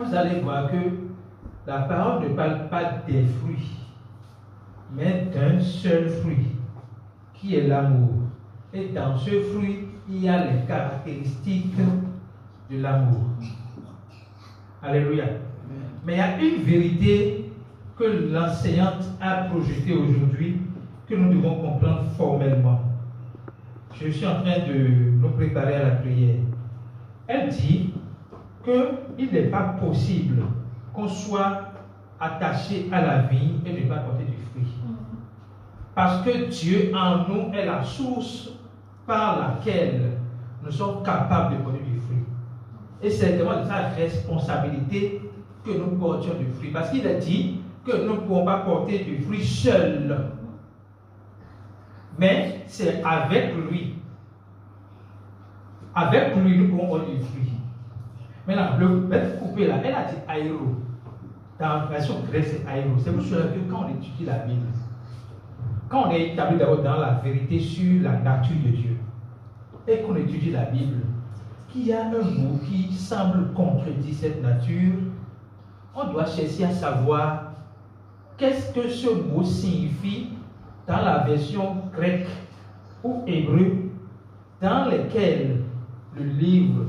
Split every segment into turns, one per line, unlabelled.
Vous allez voir que la parole ne parle pas des fruits, mais d'un seul fruit, qui est l'amour. Et dans ce fruit, il y a les caractéristiques de l'amour. Alléluia. Mais il y a une vérité que l'enseignante a projetée aujourd'hui, que nous devons comprendre formellement. Je suis en train de nous préparer à la prière. Elle dit qu'il n'est pas possible qu'on soit attaché à la vie et ne pas porter du fruit. Parce que Dieu en nous est la source par laquelle nous sommes capables de porter du fruit. Et c'est vraiment de sa responsabilité que nous portions du fruit. Parce qu'il a dit que nous ne pouvons pas porter du fruit seul. Mais c'est avec lui. Avec lui, nous pouvons porter du fruit. Maintenant, le verbe coupé là, elle a dit aéro. Dans la version grecque, c'est aéro. C'est pour cela que quand on étudie la Bible, quand on est établi d'abord dans la vérité sur la nature de Dieu, et qu'on étudie la Bible, qu'il y a un mot qui semble contredire cette nature, on doit chercher à savoir qu'est-ce que ce mot signifie dans la version grecque ou hébreu dans lesquelles le livre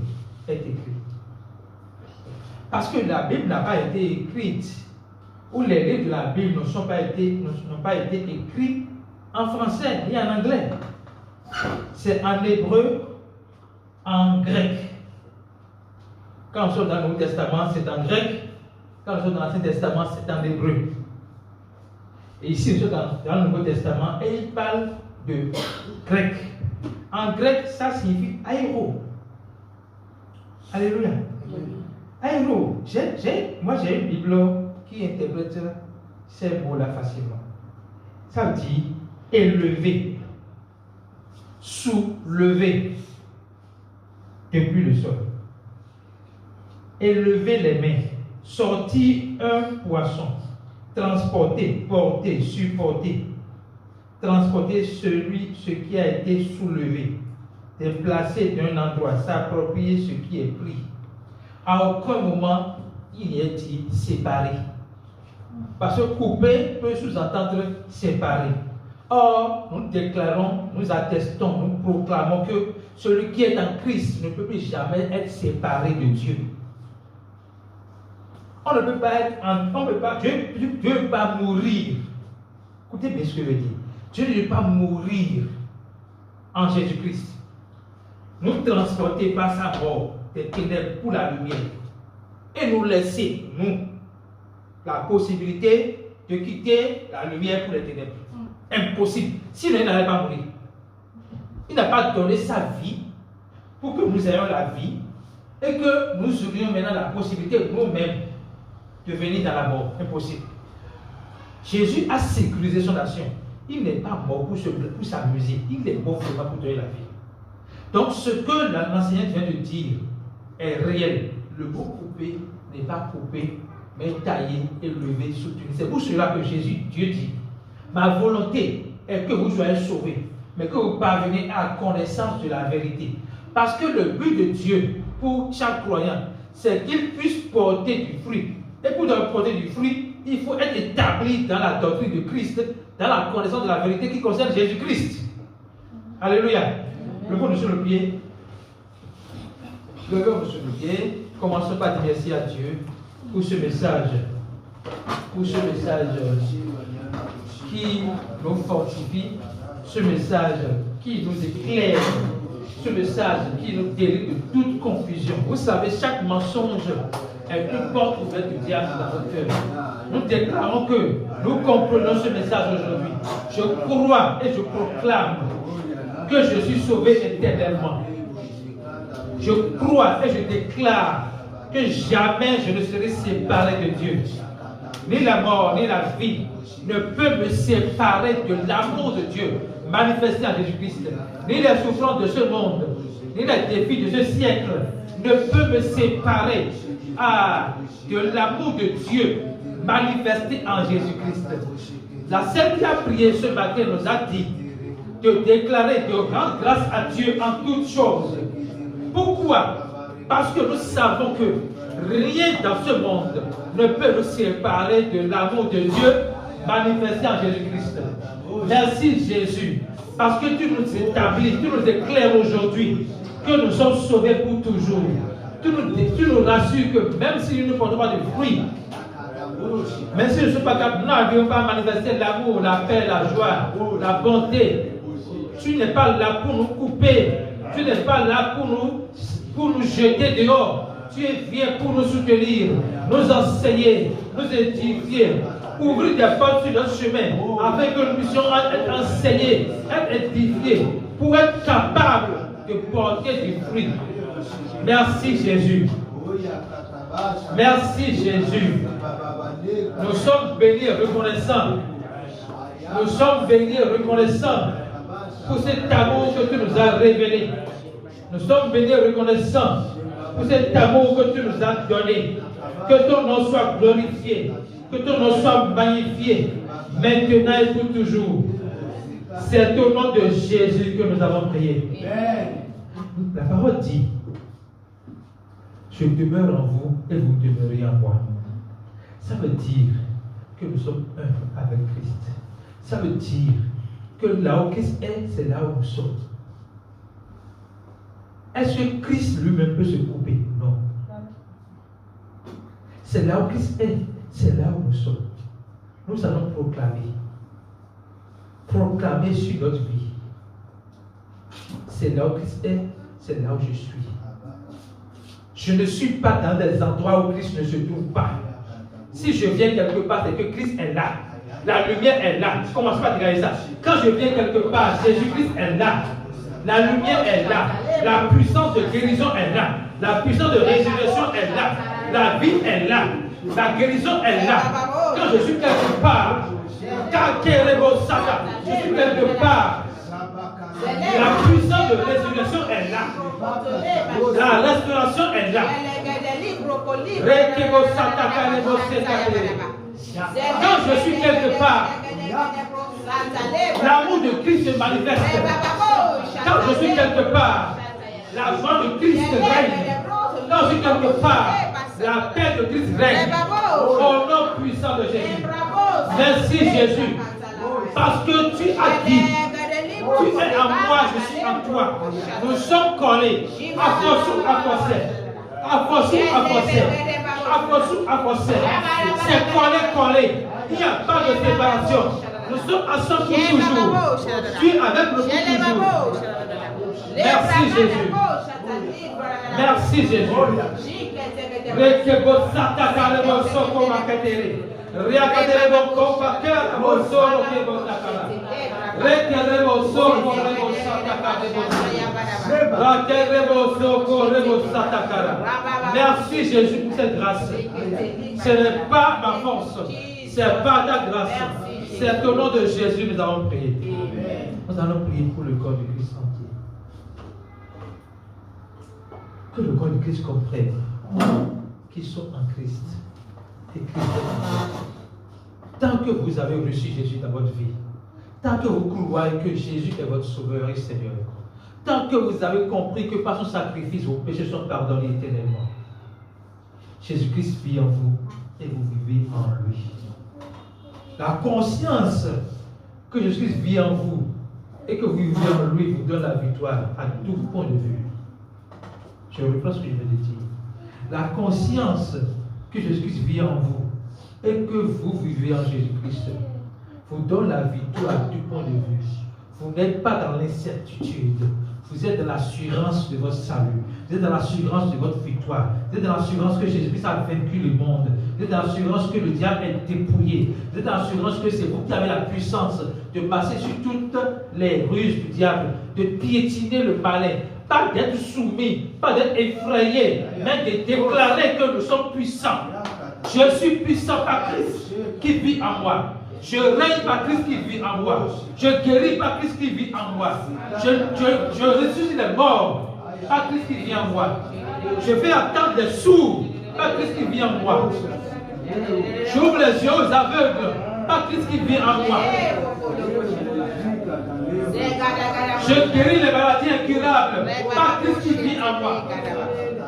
est écrit. Parce que la Bible n'a pas été écrite, ou les livres de la Bible n'ont pas été écrits en français ni en anglais. C'est en hébreu, en grec. Quand nous sommes dans le Nouveau Testament, c'est en grec. Quand nous sommes dans l'Ancien Testament, c'est en hébreu. Et ici, nous sommes dans le Nouveau Testament et il parle de grec. En grec, ça signifie aéro. Alléluia. Aéro. Moi, j'ai une Bible qui interprète ces mots-là facilement. Ça veut dire élever, soulever depuis le sol. Élever les mains, sortir un poisson, transporter, porter, supporter, transporter ce qui a été soulevé, déplacer d'un endroit, s'approprier ce qui est pris. À aucun moment, il n'y est dit séparer. Parce que couper peut sous-entendre séparer. Or, nous déclarons, nous attestons, nous proclamons que celui qui est en Christ ne peut plus jamais être séparé de Dieu. On ne peut pas être, Dieu ne peut pas mourir. Écoutez bien ce que je veux dire. Dieu ne peut pas mourir en Jésus-Christ. Nous transporter par sa mort des ténèbres pour la lumière et nous laisser, nous, la possibilité de quitter la lumière pour les ténèbres. Impossible. Sinon, il n'allait pas mourir. Il n'a pas donné sa vie pour que nous ayons la vie et que nous aurions maintenant la possibilité nous-mêmes de venir dans la mort. Impossible. Jésus a sécurisé son action. Il n'est pas mort pour s'amuser. Il est mort vraiment pour donner la vie. Donc, ce que l'enseignante vient de dire est réel. Le mot coupé n'est pas coupé, mais taillé, élevé, soutenu. C'est pour cela que Dieu dit, ma volonté est que vous soyez sauvés, mais que vous parveniez à la connaissance de la vérité. Parce que le but de Dieu pour chaque croyant, c'est qu'il puisse porter du fruit. Et pour porter du fruit, il faut être établi dans la doctrine de Christ, dans la connaissance de la vérité qui concerne Jésus-Christ. Alléluia. Levons-nous sur le pied. Levons-nous sur le pied. Commençons par dire merci à Dieu pour ce message. Pour ce message qui nous fortifie. Ce message qui nous éclaire. Ce message qui nous délivre de toute confusion. Vous savez, chaque mensonge est une porte ouverte du diable dans notre cœur. Nous déclarons que nous comprenons ce message aujourd'hui. Je crois et je proclame que je suis sauvé éternellement. Je crois et je déclare que jamais je ne serai séparé de Dieu. Ni la mort, ni la vie ne peut me séparer de l'amour de Dieu manifesté en Jésus-Christ. Ni les souffrances de ce monde, ni les défis de ce siècle ne peuvent me séparer de l'amour de Dieu manifesté en Jésus-Christ. La celle qui a prié ce matin nous a dit de déclarer, de rendre grâce à Dieu en toutes choses. Pourquoi? Parce que nous savons que Rien dans ce monde ne peut nous séparer de l'amour de Dieu manifesté en Jésus-Christ. Merci Jésus, parce que tu nous établis, tu nous éclaires aujourd'hui que nous sommes sauvés pour toujours. Tu nous rassures que même si nous ne portons pas de fruits, même si nous ne sommes pas capables, nous n'arrivons pas à manifester l'amour, la paix, la joie, la bonté, tu n'es pas là pour nous couper, tu n'es pas là pour nous jeter dehors. Tu es viens pour nous soutenir, nous enseigner, nous édifier, ouvrir des portes sur notre chemin, afin que nous puissions être enseignés, être édifiés, pour être capables de porter du fruit. Merci Jésus. Merci Jésus. Nous sommes bénis et reconnaissants. Nous sommes bénis et reconnaissants pour cet amour que tu nous as révélé. Nous sommes bénis et reconnaissants pour cet amour que tu nous as donné. Que ton nom soit glorifié, que ton nom soit magnifié, maintenant et pour toujours. C'est au nom de Jésus que nous avons prié. La parole dit, je demeure en vous et vous demeurez en moi. Ça veut dire que nous sommes un avec Christ. Ça veut dire que là où Christ est, c'est là où nous sommes. Est-ce que Christ lui-même peut se couper? Non. C'est là où Christ est, c'est là où nous sommes. Nous allons proclamer. Proclamer sur notre vie. C'est là où Christ est, c'est là où je suis. Je ne suis pas dans des endroits où Christ ne se trouve pas. Si je viens quelque part, c'est que Christ est là. La lumière est là. Je ne commence pas à dégager ça. Quand je viens quelque part, Jésus-Christ est là. La lumière est là. La puissance de guérison est là. La puissance de résurrection est là. La vie est là. La guérison est là. Quand je suis quelque part, je suis quelque part, la puissance de résurrection est là. La restauration est là. Quand je suis quelque part, l'amour de Christ se manifeste. Quand je suis quelque part, la joie de Christ règne. Quand je suis quelque part, la paix de Christ règne. Au nom puissant de Jésus. Merci Jésus. Parce que tu as dit, tu es en moi, je suis en toi. Nous sommes collés. C'est collé. Il n'y a pas de séparation. Nous sommes ensemble pour toujours. Tu es avec nous pour toujours. Merci Jésus. Merci Jésus. Merci Jésus pour cette grâce. Ce n'est pas ma force, c'est pas ta grâce. C'est au nom de Jésus que nous allons prier. Nous allons prier pour le corps de Christ entier. Que le corps de Christ comprenne qu'ils sont en Christ. Et Christ est en vous. Tant que vous avez reçu Jésus dans votre vie, tant que vous croyez que Jésus est votre sauveur et Seigneur, tant que vous avez compris que par son sacrifice, vos péchés sont pardonnés éternellement, Jésus-Christ vit en vous et vous vivez en lui. La conscience que Jésus-Christ vit en vous et que vous vivez en lui vous donne la victoire à tout point de vue. Je reprends ce que je viens de dire. La conscience que Jésus-Christ vit en vous et que vous vivez en Jésus-Christ vous donne la victoire à tout point de vue. Vous n'êtes pas dans l'incertitude. Vous êtes dans l'assurance de votre salut. Vous êtes dans l'assurance de votre victoire. Vous êtes dans l'assurance que Jésus-Christ a vaincu le monde. Vous êtes dans l'assurance que le diable est dépouillé. Vous êtes dans l'assurance que c'est vous qui avez la puissance de passer sur toutes les ruses du diable, de piétiner le malin. Pas d'être soumis, pas d'être effrayé, mais de déclarer que nous sommes puissants. Je suis puissant par Christ qui vit en moi. Je règne par Christ qui vit en moi. Je guéris par Christ qui vit en moi. Je ressuscite les morts par Christ qui vit en moi. Je fais attendre les sourds par Christ qui vit en moi. J'ouvre les yeux aux aveugles par Christ qui vit en moi. Je guéris les maladies incurables par Christ qui vit en moi.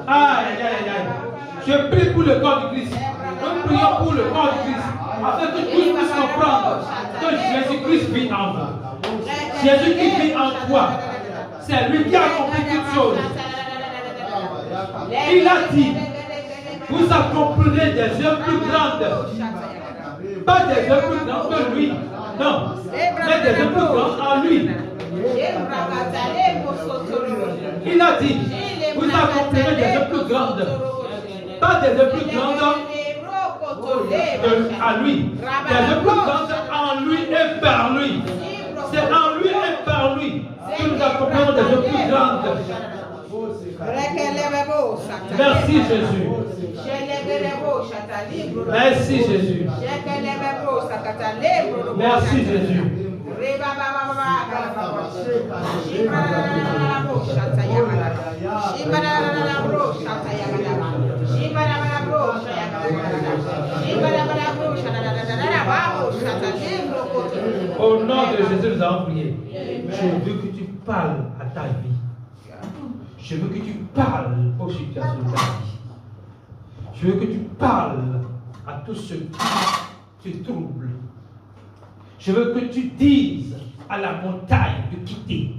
Aïe, aïe, aïe. Je prie pour le corps du Christ. Nous prions pour le corps du Christ. Afin que tous puissent comprendre que Jésus-Christ vit en vous. Jésus qui vit en toi. C'est lui qui a accompli toutes choses. Il a dit, vous accomplirez des œuvres plus grandes. Pas des œuvres plus grandes que lui. Non. Mais des œuvres plus grandes en lui. Il a dit, vous accomplirez des œuvres plus grandes. Pas des œuvres plus grandes à lui. Des œuvres plus grandes en lui et par lui. C'est en lui et par lui que nous accomplirons des œuvres plus grandes. Merci Jésus. Merci Jésus. Merci Jésus. Au nom de Jésus, nous allons prier. Je veux que tu parles à ta vie. Je veux que tu parles aux situations de ta vie. Je veux que tu parles à tout ce qui te trouble. Je veux que tu dises à la montagne de quitter.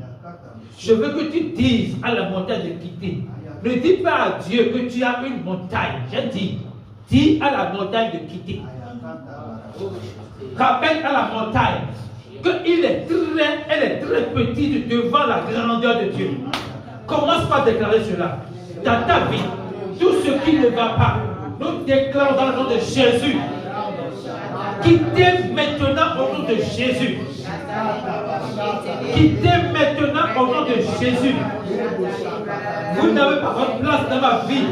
Je veux que tu dises à la montagne de quitter. Ne dis pas à Dieu que tu as une montagne. J'ai dit, dis à la montagne de quitter. Rappelle à la montagne qu'elle est très petite devant la grandeur de Dieu. Commence par déclarer cela. Dans ta vie, tout ce qui ne va pas, nous déclarons dans le nom de Jésus. Quittez maintenant au nom de Jésus. Quittez maintenant au nom de Jésus. Vous n'avez pas votre place dans ma vie.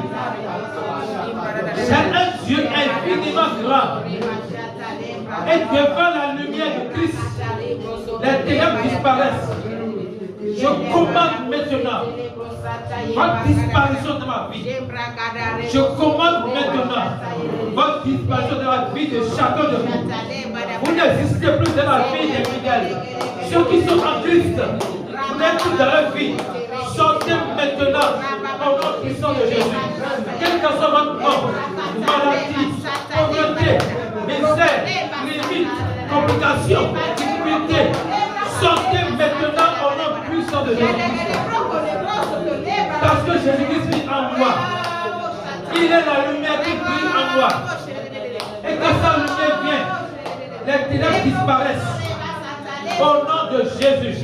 C'est un Dieu infiniment grand. Et devant la lumière de Christ, les ténèbres disparaissent. Je commande maintenant votre disparition de ma vie. Je commande maintenant votre disparition de la vie de chacun de vous. Vous n'existez plus dans la vie des fidèles. Ceux qui sont en Christ, vous n'êtes plus dans leur vie. Sortez maintenant au nom puissant de Jésus. Quel que soit votre nom, maladie, pauvreté, misère, limite, complications, difficulté, sortez maintenant au nom puissant de Jésus. Parce que Jésus-Christ vit en moi. Il est la lumière qui brille en moi. Et quand sa lumière vient, les ténèbres disparaissent. Au nom de Jésus.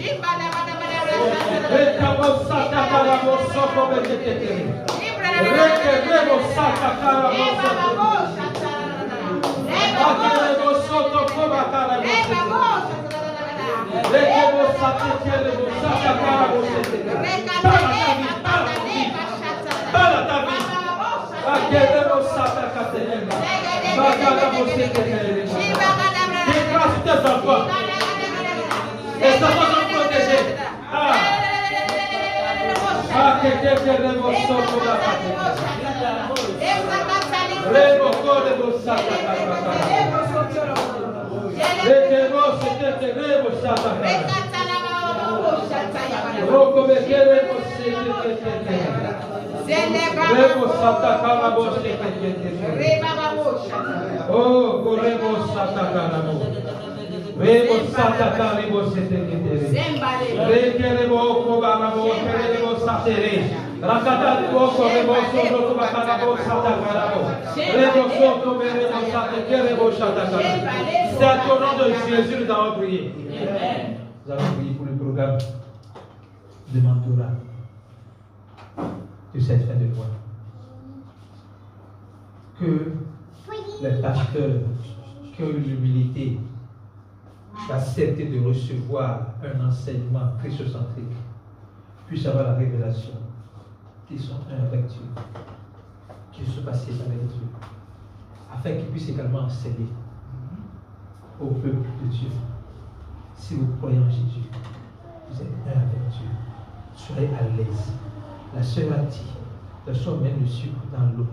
C'est au nom de Jésus que nous allons prier. Nous allons prier pour le programme de mentorat de cette fin de mois. Que les pasteurs qui ont eu l'humilité d'accepter de recevoir un enseignement christocentrique puissent avoir la révélation qu'ils sont un avec Dieu, qu'ils sont passés avec Dieu, afin qu'ils puissent également enseigner au peuple de Dieu. Si vous croyez en Jésus, vous êtes un avec Dieu. Soyez à l'aise. La sœur a dit, le son met le sucre dans l'eau.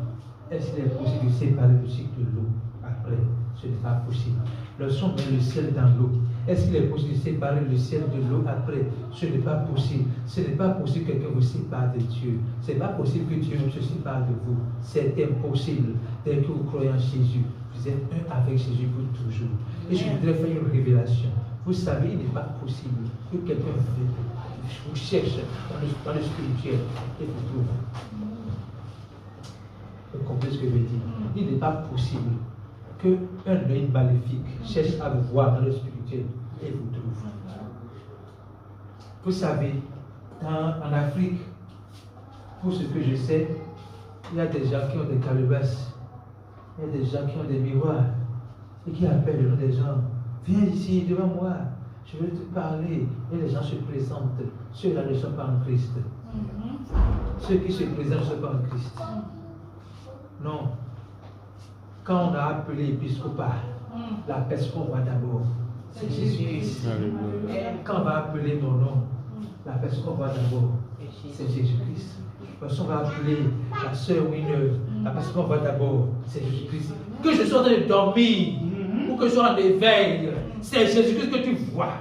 Est-ce qu'il est possible de séparer le sucre de l'eau après? Ce n'est pas possible. Le son met le sel dans l'eau. Est-ce qu'il est possible de séparer le ciel de l'eau après? Ce n'est pas possible. Ce n'est pas possible que quelqu'un vous sépare de Dieu. Ce n'est pas possible que Dieu se sépare de vous. C'est impossible. Dès que vous croyez en Jésus, vous êtes un avec Jésus pour toujours. Et je voudrais faire une révélation. Vous savez, il n'est pas possible que quelqu'un vous cherche dans le spirituel et vous trouve. Vous comprenez ce que je veux dire? Il n'est pas possible qu'un œil maléfique cherche à vous voir dans le spirituel et vous trouve. Vous savez, en Afrique, pour ce que je sais, il y a des gens qui ont des calebasses, il y a des gens qui ont des miroirs et qui appellent le nom des gens. Viens ici devant moi, je veux te parler. Et les gens se présentent. Ceux-là ne sont pas en Christ. Ceux qui se présentent ne sont pas en Christ. Non. Quand on a appelé l'épiscopat, la personne qu'on voit d'abord, c'est Jésus-Christ. Quand on va appeler mon nom, la personne qu'on voit d'abord, c'est Jésus-Christ. Quand on va appeler la sœur Winner, la personne qu'on voit d'abord, c'est Jésus-Christ. Que je sois en train de dormir, ou que je sois en éveil, c'est Jésus-Christ que tu vois.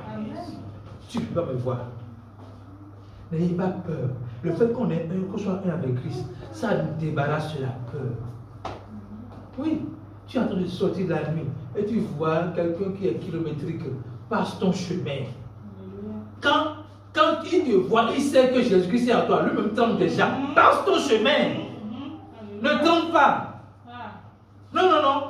Tu ne peux pas me voir. N'ayez pas peur. Le fait qu'on soit un avec Christ, ça nous débarrasse de la peur. Oui, tu es en train de sortir de la nuit et tu vois quelqu'un qui est kilométrique passe ton chemin. Quand il te voit, il sait que Jésus-Christ est à toi. Lui-même tremble déjà. Passe ton chemin. Ne tremble pas. Non, non, non.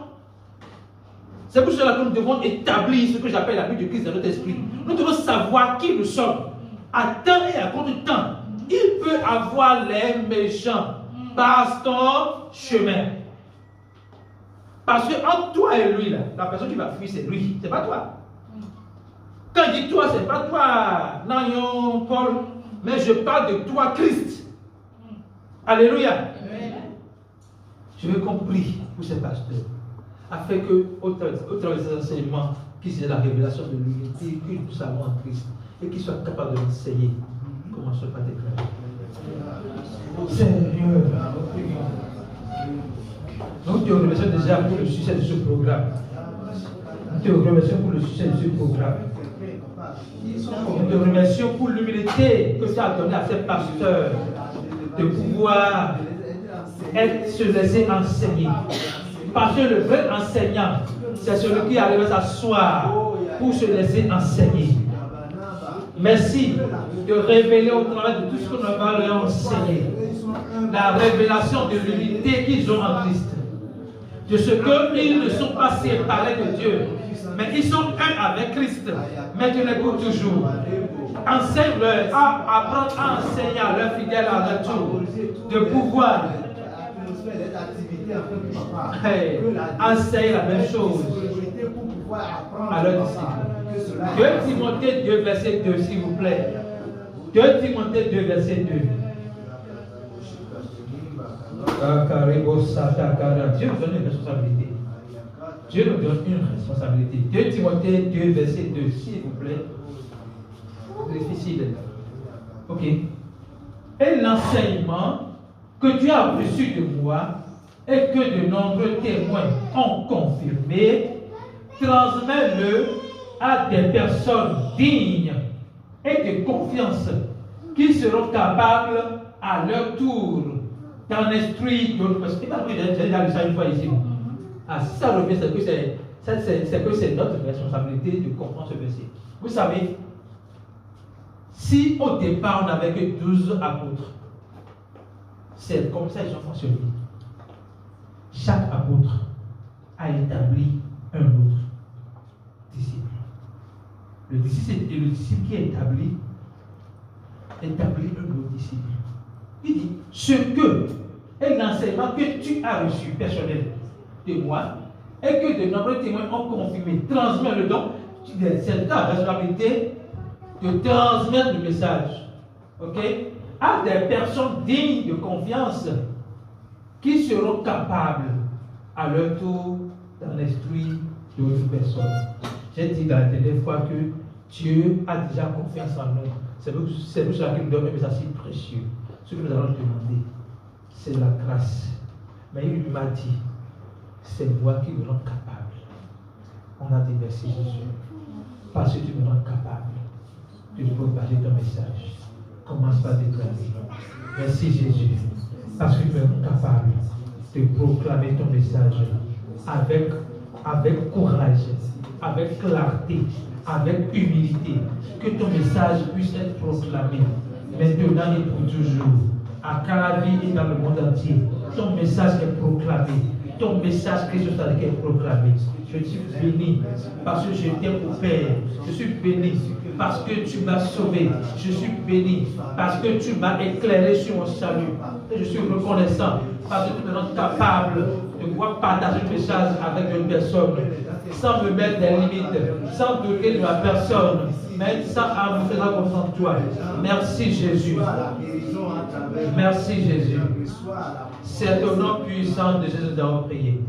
C'est pour cela que nous devons établir ce que j'appelle la vie de Christ dans notre esprit. Nous devons savoir qui nous sommes. À temps et à contre-temps, il peut avoir les méchants. Passe ton chemin. Parce que entre toi et lui, là, la personne qui va fuir, c'est lui. C'est pas toi. Quand je dis toi, c'est pas toi, Nayon, Paul, mais je parle de toi, Christ. Alléluia. Je veux qu'on prie pour ces pasteurs, afin que, au travers des enseignements, qu'ils aient la révélation de l'unité, que nous savons en Christ, et qu'ils soient capables de l'enseigner. Commençons par déclarer. Seigneur, nous te remercions déjà pour le succès de ce programme. Nous te remercions pour le succès de ce programme. Nous te remercions pour l'humilité que tu as donnée à ces pasteurs de pouvoir se laisser enseigner. Parce que le vrai enseignant, c'est celui qui arrive à s'asseoir pour se laisser enseigner. Merci de révéler au travers de tout ce que nous allons enseigner la révélation de l'unité qu'ils ont en Christ. De ce qu'ils ne sont pas séparés de Dieu, mais ils sont un avec Christ, maintenant et pour toujours. Enseigne-leur à apprendre à enseigner à leurs fidèles à retour, de pouvoir enseigne la même chose à leurs disciples. 2 Timothée 2, verset 2, s'il vous plaît. 2 Timothée 2, verset 2. Dieu nous donne une responsabilité. Dieu nous donne une responsabilité. 2 Timothée 2, verset 2, s'il vous plaît. Difficile. Ok. Et l'enseignement que tu as reçu de moi et que de nombreux témoins ont confirmé, transmets-le à des personnes dignes et de confiance qui seront capables à leur tour d'en instruire d'autres personnes. J'ai déjà lu ça une fois ici. Ah, si ça revient, c'est que c'est notre responsabilité de comprendre ce verset. Vous savez, si au départ on n'avait que 12 apôtres, c'est comme ça qu'ils ont fonctionné. Chaque apôtre a établi un autre disciple. Le disciple qui est établi un autre disciple. Il dit, ce que est l'enseignement que tu as reçu personnel de moi et que de nombreux témoins ont confirmé, transmets le don. C'est ta responsabilité de transmettre le message, ok, à des personnes dignes de confiance qui seront capables à leur tour d'en instruire d'autres personnes. J'ai dit dans la dernière fois que Dieu a déjà confiance en nous. C'est pour cela qu'il nous donne un message si précieux. Ce que nous allons demander, c'est la grâce. Mais il m'a dit, c'est moi qui me rends capable. On a dit merci Jésus. parce que tu me rends capable de propager ton message. Commence par déclarer. Merci Jésus, parce que tu me rends capable de proclamer ton message avec courage, avec clarté, avec humilité. Que ton message puisse être proclamé maintenant et pour toujours. À Caravi et dans le monde entier, ton message est proclamé. Ton message Christ est proclamé. Je suis béni parce que je t'aime au Père. Je suis béni parce que tu m'as sauvé. Je suis béni parce que tu m'as éclairé sur mon salut. Et je suis reconnaissant parce que tu me rends capable de pouvoir partager le message avec une personne sans me mettre des limites, sans douter de la personne, mais sans me faire confiance en toi. Merci Jésus. Merci Jésus. C'est au nom puissant de Jésus d'avoir prié.